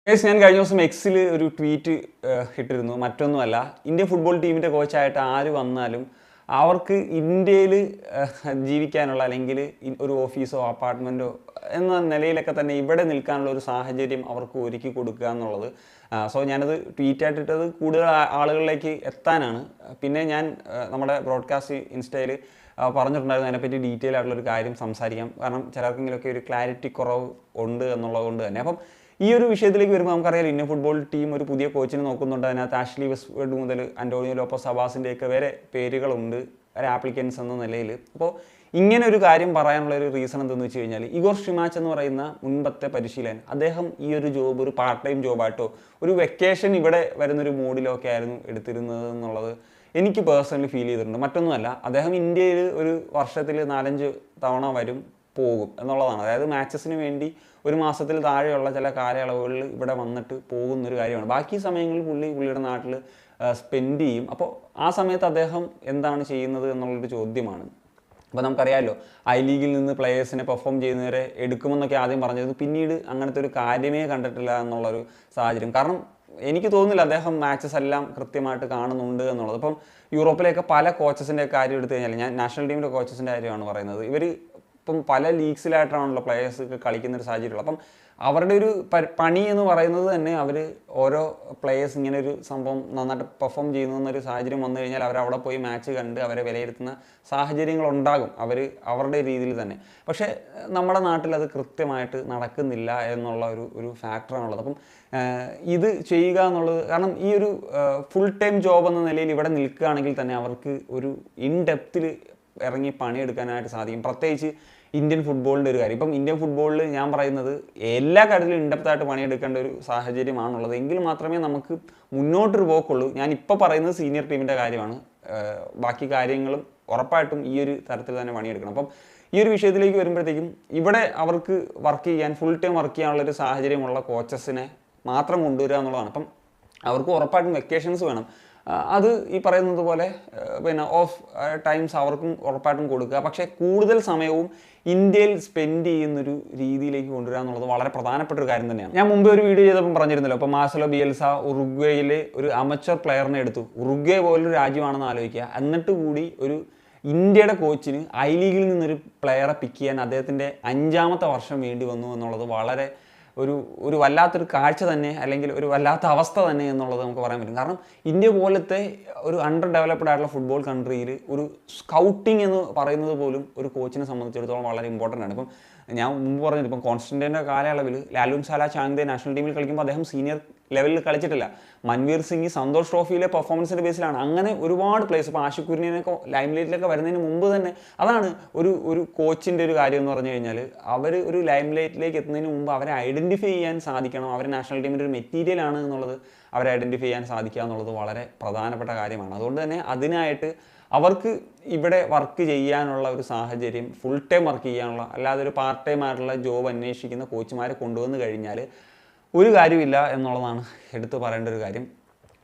ഞാൻ കഴിഞ്ഞ ദിവസം എക്സിൽ ഒരു ട്വീറ്റ് ഇട്ടിരുന്നു. മറ്റൊന്നുമല്ല, ഇന്ത്യൻ ഫുട്ബോൾ ടീമിൻ്റെ കോച്ചായിട്ട് ആര് വന്നാലും അവർക്ക് ഇന്ത്യയിൽ ജീവിക്കാനുള്ള അല്ലെങ്കിൽ ഒരു ഓഫീസോ അപ്പാർട്ട്മെൻറ്റോ എന്ന നിലയിലൊക്കെ തന്നെ ഇവിടെ നിൽക്കാനുള്ള ഒരു സാഹചര്യം അവർക്ക് ഒരുക്കി കൊടുക്കുക എന്നുള്ളത്. സോ ഞാനത് ട്വീറ്റായിട്ടിട്ടത് കൂടുതൽ ആളുകളിലേക്ക് എത്താനാണ്. പിന്നെ ഞാൻ നമ്മുടെ ബ്രോഡ്കാസ്റ്റ് ഇൻസ്റ്റയിൽ പറഞ്ഞിട്ടുണ്ടായിരുന്നു അതിനെപ്പറ്റി ഡീറ്റെയിൽ ആയിട്ടുള്ളൊരു കാര്യം സംസാരിക്കാം. കാരണം ചിലർക്കെങ്കിലുമൊക്കെ ഒരു ക്ലാരിറ്റി കുറവ് ഉണ്ട് എന്നുള്ളത് കൊണ്ട് തന്നെ. അപ്പം ഈ ഒരു വിഷയത്തിലേക്ക് വരുമ്പോൾ നമുക്കറിയാം, ഇന്ത്യൻ ഫുട്ബോൾ ടീം ഒരു പുതിയ കോച്ചിനെ നോക്കുന്നുണ്ട്. അതിനകത്ത് ആഷ്ലി വെസ്റ്റ്വുഡ് മുതൽ അന്റോണിയോ ലോപ്പസ് അബാസിൻ്റെയൊക്കെ വരെ പേരുകളുണ്ട് ഒരു ആപ്ലിക്കൻസ് എന്ന നിലയിൽ. അപ്പോൾ ഇങ്ങനെ ഒരു കാര്യം പറയാനുള്ള ഒരു റീസൺ എന്തെന്ന് വെച്ച് കഴിഞ്ഞാൽ, ഇഗോർ ഷ്രിമാച്ച് എന്ന് പറയുന്ന മുൻപത്തെ പരിശീലകൻ, അദ്ദേഹം ഈ ഒരു ജോബ് ഒരു പാർട്ട് ടൈം ജോബായിട്ടോ ഒരു വെക്കേഷൻ ഇവിടെ വരുന്നൊരു മൂഡിലോ ഒക്കെ ആയിരുന്നു എടുത്തിരുന്നത് എന്നുള്ളത് എനിക്ക് പേഴ്സണലി ഫീൽ ചെയ്തിട്ടുണ്ട്. മറ്റൊന്നുമല്ല, അദ്ദേഹം ഇന്ത്യയിൽ ഒരു വർഷത്തിൽ 4-5 തവണ വരും പോകും എന്നുള്ളതാണ്. അതായത് മാച്ചസിന് വേണ്ടി ഒരു മാസത്തിൽ താഴെയുള്ള ചില കാലയളവുകളിൽ ഇവിടെ വന്നിട്ട് പോകുന്നൊരു കാര്യമാണ്. ബാക്കി സമയങ്ങളിൽ പുള്ളിയുടെ നാട്ടിൽ സ്പെൻഡ് ചെയ്യും. അപ്പോൾ ആ സമയത്ത് അദ്ദേഹം എന്താണ് ചെയ്യുന്നത് എന്നുള്ളൊരു ചോദ്യമാണ്. അപ്പോൾ നമുക്കറിയാമല്ലോ, ഐ ലീഗിൽ നിന്ന് പ്ലെയേഴ്സിനെ പെർഫോം ചെയ്യുന്നവരെ എടുക്കുമെന്നൊക്കെ ആദ്യം പറഞ്ഞത്, പിന്നീട് അങ്ങനത്തെ ഒരു കാര്യമേ കണ്ടിട്ടില്ല എന്നുള്ളൊരു സാഹചര്യം. കാരണം എനിക്ക് തോന്നുന്നില്ല അദ്ദേഹം മാച്ചസ് എല്ലാം കൃത്യമായിട്ട് കാണുന്നുണ്ട് എന്നുള്ളത്. ഇപ്പം യൂറോപ്പിലേക്ക് പല കോച്ചസിൻ്റെ കാര്യം എടുത്തു കഴിഞ്ഞാൽ, ഞാൻ നാഷണൽ ടീമിൻ്റെ കോച്ചസിൻ്റെ കാര്യമാണ് പറയുന്നത്, ഇവർ ഇപ്പം പല ലീഗ്സിലായിട്ടാണല്ലോ പ്ലെയേഴ്സ് കളിക്കുന്നൊരു സാഹചര്യമുള്ളത്. അപ്പം അവരുടെ ഒരു പണി എന്ന് പറയുന്നത് തന്നെ അവർ ഓരോ പ്ലെയേഴ്സ് ഇങ്ങനെ ഒരു സംഭവം നന്നായിട്ട് പെർഫോം ചെയ്യുന്നൊരു സാഹചര്യം വന്നു കഴിഞ്ഞാൽ അവരവിടെ പോയി മാച്ച് കണ്ട് അവരെ വിലയിരുത്തുന്ന സാഹചര്യങ്ങളുണ്ടാകും അവരുടെ രീതിയിൽ തന്നെ. പക്ഷേ നമ്മുടെ നാട്ടിൽ അത് കൃത്യമായിട്ട് നടക്കുന്നില്ല എന്നുള്ള ഒരു ഫാക്ടറാണുള്ളത്. അപ്പം ഇത് ചെയ്യുക എന്നുള്ളത്, കാരണം ഈ ഒരു ഫുൾ ടൈം ജോബ് എന്ന നിലയിൽ ഇവിടെ നിൽക്കുകയാണെങ്കിൽ തന്നെ അവർക്ക് ഒരു ഇൻ ഡെപ്തിൽ ഇറങ്ങി പണിയെടുക്കാനായിട്ട് സാധിക്കും. പ്രത്യേകിച്ച് ഇന്ത്യൻ ഫുട്ബോളിൻ്റെ ഒരു കാര്യം. ഇപ്പം ഇന്ത്യൻ ഫുട്ബോളിൽ ഞാൻ പറയുന്നത് എല്ലാ കാര്യത്തിലും ഇൻഡെപ്തായിട്ട് പണിയെടുക്കേണ്ട ഒരു സാഹചര്യമാണുള്ളത്. എങ്കിൽ മാത്രമേ നമുക്ക് മുന്നോട്ടൊരു പോക്കുള്ളൂ. ഞാൻ ഇപ്പോൾ പറയുന്നത് സീനിയർ ടീമിൻ്റെ കാര്യമാണ്. ബാക്കി കാര്യങ്ങളും ഉറപ്പായിട്ടും ഈ ഒരു തരത്തിൽ തന്നെ പണിയെടുക്കണം. അപ്പം ഈ ഒരു വിഷയത്തിലേക്ക് വരുമ്പോഴത്തേക്കും ഇവിടെ അവർക്ക് വർക്ക് ചെയ്യാൻ, ഫുൾ ടൈം വർക്ക് ചെയ്യാനുള്ളൊരു സാഹചര്യമുള്ള കോച്ചസിനെ മാത്രം കൊണ്ടുവരിക എന്നുള്ളതാണ്. അപ്പം അവർക്ക് ഉറപ്പായിട്ടും വെക്കേഷൻസ് വേണം. അത് ഈ പറയുന്നത് പോലെ പിന്നെ ഓഫ് ടൈംസ് അവർക്കും ഉറപ്പായിട്ടും കൊടുക്കുക. പക്ഷേ കൂടുതൽ സമയവും ഇന്ത്യയിൽ സ്പെൻഡ് ചെയ്യുന്നൊരു രീതിയിലേക്ക് കൊണ്ടുവരിക എന്നുള്ളത് വളരെ പ്രധാനപ്പെട്ട ഒരു കാര്യം തന്നെയാണ്. ഞാൻ മുമ്പ് ഒരു വീഡിയോ ചെയ്തപ്പോൾ പറഞ്ഞിരുന്നല്ലോ, അപ്പോൾ മാർസലോ ബിയൽസ ഉറുഗ്വേയിലെ ഒരു അമച്വർ പ്ലെയറിനെ എടുത്തു. ഉറുഗ്വേ പോലൊരു രാജ്യമാണെന്ന് ആലോചിക്കുക. എന്നിട്ട് കൂടി ഒരു ഇന്ത്യയുടെ കോച്ചിന് ഐ ലീഗിൽ നിന്നൊരു പ്ലെയറെ പിക്ക് ചെയ്യാൻ അദ്ദേഹത്തിൻ്റെ 5ാമത്തെ വർഷം വേണ്ടി വന്നു എന്നുള്ളത് വളരെ ഒരു വല്ലാത്തൊരു കാഴ്ച തന്നെ, അല്ലെങ്കിൽ ഒരു വല്ലാത്ത അവസ്ഥ തന്നെ എന്നുള്ളത് നമുക്ക് പറയാൻ പറ്റും. കാരണം ഇന്ത്യ പോലത്തെ ഒരു അണ്ടർ ഡെവലപ്ഡ് ആയിട്ടുള്ള ഫുട്ബോൾ കൺട്രിയിൽ ഒരു സ്കൗട്ടിങ് എന്ന് പറയുന്നത് പോലും ഒരു കോച്ചിനെ സംബന്ധിച്ചിടത്തോളം വളരെ ഇമ്പോർട്ടൻ്റ് ആണ്. ഇപ്പം ഞാൻ മുമ്പ് പറഞ്ഞിട്ട്, ഇപ്പം കോൺസ്റ്റന്റിൻ്റെ കാലയളവിൽ ലാലുൻ സാല ചാങ്തെ നാഷണൽ ടീമിൽ കളിക്കുമ്പോൾ അദ്ദേഹം സീനിയർ ലെവലിൽ കളിച്ചിട്ടില്ല. മൻവീർ സിംഗ് സന്തോഷ് ട്രോഫിയിലെ പെർഫോമൻസിൻ്റെ ബേസിലാണ്. അങ്ങനെ ഒരുപാട് പ്ലേയേഴ്സ്, ഇപ്പോൾ ആഷിഖ് കുര്യനെയൊക്കെ ലൈം ലൈറ്റിലൊക്കെ വരുന്നതിന് മുമ്പ് തന്നെ, അതാണ് ഒരു കോച്ചിൻ്റെ ഒരു കാര്യം എന്ന് പറഞ്ഞു കഴിഞ്ഞാൽ, അവർ ഒരു ലൈം ലൈറ്റിലേക്ക് എത്തുന്നതിന് മുമ്പ് അവരെ ഐഡൻറ്റിഫൈ ചെയ്യാൻ സാധിക്കണം. അവർ നാഷണൽ ടീമിൻ്റെ ഒരു മെറ്റീരിയലാണ് എന്നുള്ളത് അവരെ ഐഡൻറ്റിഫൈ ചെയ്യാൻ സാധിക്കുക എന്നുള്ളത് വളരെ പ്രധാനപ്പെട്ട കാര്യമാണ്. അതുകൊണ്ട് തന്നെ അതിനായിട്ട് അവർക്ക് ഇവിടെ വർക്ക് ചെയ്യാനുള്ള ഒരു സാഹചര്യം, ഫുൾ ടൈം വർക്ക് ചെയ്യാനുള്ള, അല്ലാതെ ഒരു പാർട്ട് ടൈം ആയിട്ടുള്ള ജോബ് അന്വേഷിക്കുന്ന കോച്ചുമാരെ കൊണ്ടുവന്ന് കഴിഞ്ഞാൽ ഒരു കാര്യമില്ല എന്നുള്ളതാണ് എടുത്തു പറയേണ്ട ഒരു കാര്യം.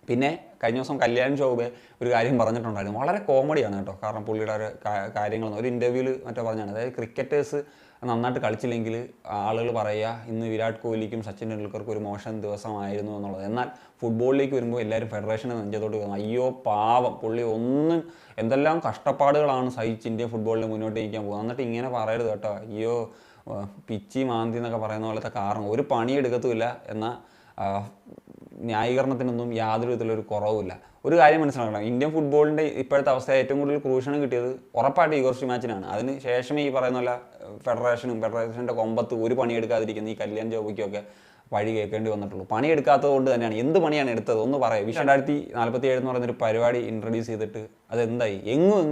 പിന്നെ കഴിഞ്ഞ ദിവസം കല്യാൺ ചൗബെ ഒരു കാര്യം പറഞ്ഞിട്ടുണ്ടായിരുന്നു, വളരെ കോമഡിയാണ് കേട്ടോ. കാരണം പുള്ളിയുടെ ഒരു കാര്യങ്ങളൊന്നും ഒരു ഇൻ്റർവ്യൂവിൽ മറ്റോ പറഞ്ഞാണ്, അതായത് ക്രിക്കറ്റേഴ്സ് നന്നായിട്ട് കളിച്ചില്ലെങ്കിൽ ആളുകൾ പറയുക ഇന്ന് വിരാട് കോഹ്ലിക്കും സച്ചിൻ ടെണ്ടുൽക്കർക്കും ഒരു മോശം ദിവസമായിരുന്നു എന്നുള്ളത്. എന്നാൽ ഫുട്ബോളിലേക്ക് വരുമ്പോൾ എല്ലാവരും ഫെഡറേഷനെ നെഞ്ചത്തോട്ട് പോകുന്നു, അയ്യോ പാവം പുള്ളി ഒന്നും എന്തെല്ലാം കഷ്ടപ്പാടുകളാണ് സഹിച്ച് ഇന്ത്യൻ ഫുട്ബോളിനെ മുന്നോട്ട് നയിക്കാൻ പോകുന്നത്. എന്നിട്ട് ഇങ്ങനെ പറയരുത് കേട്ടോ, അയ്യോ പിച്ചി മാന്തി എന്നൊക്കെ പറയുന്ന പോലത്തെ കാരണം ഒരു പണിയെടുക്കത്തുമില്ല എന്ന ന്യായീകരണത്തിനൊന്നും യാതൊരു വിധത്തിലൊരു കുറവുമില്ല. ഒരു കാര്യം മനസ്സിലാക്കണം, ഇന്ത്യൻ ഫുട്ബോളിൻ്റെ ഇപ്പോഴത്തെ അവസ്ഥ ഏറ്റവും കൂടുതൽ ക്രൂഷണം കിട്ടിയത് ഉറപ്പായിട്ട് ഇഗോർ ഷ്രിമാച്ചിനാണ്. അതിന് ശേഷമേ ഈ പറയുന്ന പോലെ ഫെഡറേഷൻ്റെ കൊമ്പത്ത് ഒരു പണിയെടുക്കാതിരിക്കുന്ന ഈ കല്യാൺ ചൗബയ്ക്കൊക്കെ വഴി കേൾക്കേണ്ടി വന്നിട്ടുള്ളൂ. പണിയെടുക്കാത്തത് കൊണ്ട് തന്നെയാണ്. എന്ത് പണിയാണ് എടുത്തത് ഒന്ന് പറയാം. 2047 എന്ന് പറയുന്നൊരു പരിപാടി ഇൻട്രൊഡ്യൂസ് ചെയ്തിട്ട് അതെന്തായി, എങ്ങും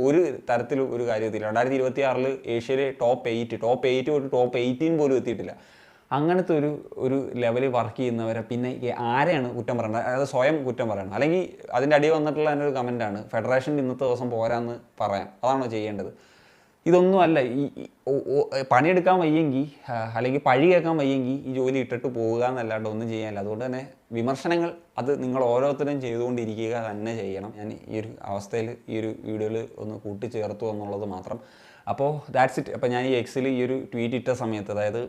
ഒരു തരത്തിലും ഒരു കാര്യത്തില്ല. 2026 ഏഷ്യയിലെ ടോപ്പ് 8 ഒരു ടോപ്പ് 18 പോലും എത്തിയിട്ടില്ല. അങ്ങനത്തെ ഒരു ലെവലിൽ വർക്ക് ചെയ്യുന്നവരെ പിന്നെ ആരെയാണ് കുറ്റം പറയേണ്ടത്? അതായത് സ്വയം കുറ്റം പറയണം, അല്ലെങ്കിൽ അതിൻ്റെ അടിയിൽ വന്നിട്ടുള്ള എൻ്റെ ഒരു കമൻറ്റാണ്, ഫെഡറേഷൻ ഇന്നത്തെ ദിവസം പോരാന്ന് പറയാം. അതാണോ ചെയ്യേണ്ടത്? ഇതൊന്നുമല്ല. ഈ പണിയെടുക്കാൻ വയ്യെങ്കിൽ അല്ലെങ്കിൽ പഴി കേൾക്കാൻ വയ്യെങ്കിൽ ഈ ജോലി ഇട്ടിട്ട് പോവുക എന്നല്ലാണ്ട് ഒന്നും ചെയ്യാനില്ല. അതുകൊണ്ട് തന്നെ വിമർശനങ്ങൾ അത് നിങ്ങൾ ഓരോരുത്തരും ചെയ്തുകൊണ്ടിരിക്കുക തന്നെ ചെയ്യണം. ഞാൻ ഈ ഒരു അവസ്ഥയിൽ ഈ ഒരു വീഡിയോയിൽ ഒന്ന് കൂട്ടിച്ചേർത്തു എന്നുള്ളത് മാത്രം. അപ്പോൾ ദാറ്റ്സ് ഇറ്റ്. അപ്പോൾ ഞാൻ ഈ എക്സിൽ ഈ ഒരു ട്വീറ്റ് ഇട്ട സമയത്ത്, അതായത്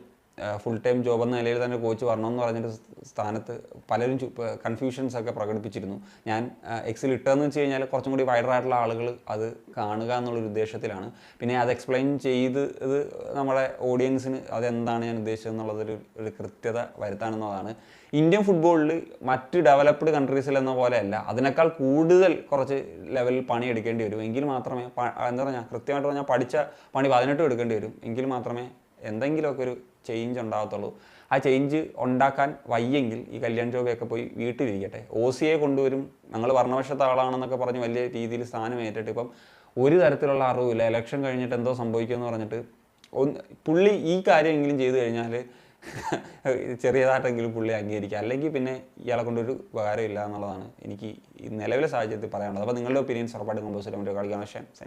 ഫുൾ ടൈം ജോബ് എന്ന നിലയിൽ തന്നെ കോച്ച് വരണമെന്ന് പറഞ്ഞൊരു സ്ഥാനത്ത് പലരും കൺഫ്യൂഷൻസ് ഒക്കെ പ്രകടിപ്പിച്ചിരുന്നു. ഞാൻ എക്സിൽ ഇട്ടതെന്ന് വെച്ച് കഴിഞ്ഞാൽ കുറച്ചും കൂടി വൈഡറായിട്ടുള്ള ആളുകൾ അത് കാണുക എന്നുള്ളൊരു ഉദ്ദേശത്തിലാണ്. പിന്നെ അത് എക്സ്പ്ലെയിൻ ചെയ്ത് ഇത് നമ്മുടെ ഓഡിയൻസിന് അതെന്താണ് ഞാൻ ഉദ്ദേശിച്ചത് എന്നുള്ളതൊരു കൃത്യത വരുത്താനെന്നതാണ്. ഇന്ത്യൻ ഫുട്ബോളിൽ മറ്റ് ഡെവലപ്ഡ് കൺട്രീസിലെന്ന പോലെയല്ല, അതിനേക്കാൾ കൂടുതൽ കുറച്ച് ലെവലിൽ പണി എടുക്കേണ്ടി വരും. എങ്കിൽ മാത്രമേ എന്താ പറഞ്ഞാൽ കൃത്യമായിട്ട് പറഞ്ഞാൽ പഠിച്ച പണി 18 എടുക്കേണ്ടി വരും. എങ്കിൽ മാത്രമേ എന്തെങ്കിലുമൊക്കെ ഒരു ചേഞ്ച് ഉണ്ടാകത്തുള്ളൂ. ആ ചേഞ്ച് ഉണ്ടാക്കാൻ വയ്യെങ്കിൽ ഈ കല്യാൺ ചൗബയൊക്കെ പോയി വീട്ടിലിരിക്കട്ടെ. OCയെ കൊണ്ടുവരും, ഞങ്ങൾ ഭരണപക്ഷത്തെ ആളാണെന്നൊക്കെ പറഞ്ഞ് വലിയ രീതിയിൽ സ്ഥാനം ഏറ്റിട്ട് ഇപ്പം ഒരു തരത്തിലുള്ള അറിവില്ല. ഇലക്ഷൻ കഴിഞ്ഞിട്ട് എന്തോ സംഭവിക്കുമെന്ന് പറഞ്ഞിട്ട് പുള്ളി ഈ കാര്യമെങ്കിലും ചെയ്തു കഴിഞ്ഞാൽ ചെറിയതായിട്ടെങ്കിലും പുള്ളി അംഗീകരിക്കുക. അല്ലെങ്കിൽ പിന്നെ ഇയാളെ കൊണ്ടൊരു ഉപകാരമില്ല എന്നുള്ളതാണ് എനിക്ക് ഈ നിലവിലെ സാഹചര്യത്തിൽ പറയാനുള്ളത്. അപ്പോൾ നിങ്ങളുടെ ഒപ്പീനിയൻസ് ഉറപ്പായിട്ടും കമ്പോസ് ചെയ്യാൻ കളിക്കാൻ. പക്ഷേ